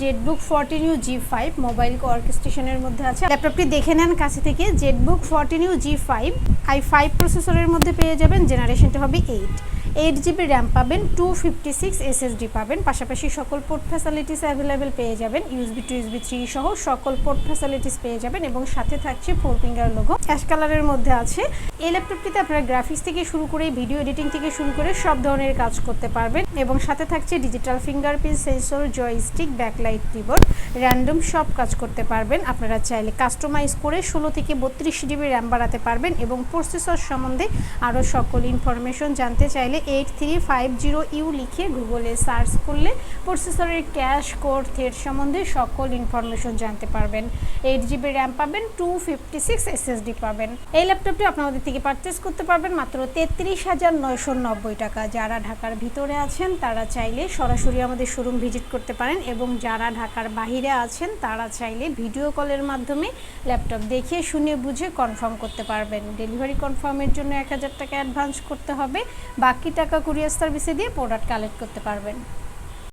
Jetbook 14U G5 mobile অর্কেস্ট্রেশনের মধ্যে আছে। ল্যাপটপটি দেখে নেন কাছে থেকে। জেটবুক 14U G5 i5 প্রসেসরের মধ্যে পেয়ে যাবেন। জেনারেশনটা হবে 8GB র্যাম পাবেন, 256 SSD পাবেন। পাশাপাশি সকল পোর্ট ফ্যাসিলিটিস অ্যাভেলেবেল পেয়ে যাবেন। USB to USB 3 সহ সকল পোর্ট ফ্যাসিলিটিস পেয়ে যাবেন এবং সাথে থাকছে 4 ফিঙ্গার লোগো। অ্যাশ কালারের মধ্যে আছে। এই ল্যাপটপটিতে আপনারা গ্রাফিক্স থেকে শুরু করে ভিডিও এডিটিং থেকে শুরু করে সব ধরনের কাজ করতে পারবেন এবং সাথে থাকছে digital fingerprint sensor, joystick, backlight keyboard, random সব কাজ করতে পারবেন। আপনারা চাইলে কাস্টমাইজ করে 16 থেকে 32GB র্যাম বাড়াতে পারবেন এবং প্রসেসর সম্বন্ধে আরও সকল ইনফরমেশন জানতে চাইলে 8350U লিখে গুগলে সার্চ করলে প্রসেসরের ক্যাশ কোড থ্রেড সম্বন্ধে সকল ইনফরমেশন জানতে পারবেন। 8GB র্যাম পাবেন, 256 SSD পাবেন। এই ল্যাপটপটি আপনাদের থেকে পারচেস করতে পারবেন মাত্র 33,990 টাকা। যারা ঢাকার ভিতরে আছেন তারা চাইলে সরাসরি আমাদের শোরুম ভিজিট করতে পারেন এবং যারা ঢাকার বাহিরে আছেন তারা চাইলে ভিডিও কলের মাধ্যমে ল্যাপটপ দেখে শুনে বুঝে কনফার্ম করতে পারবেন। ডেলিভারি কনফার্মের জন্য 1000 টাকা অ্যাডভান্স করতে হবে, বাকি টাকা কুরিয়ার সার্ভিসে দিয়ে প্রোডাক্ট কালেক্ট করতে পারবেন।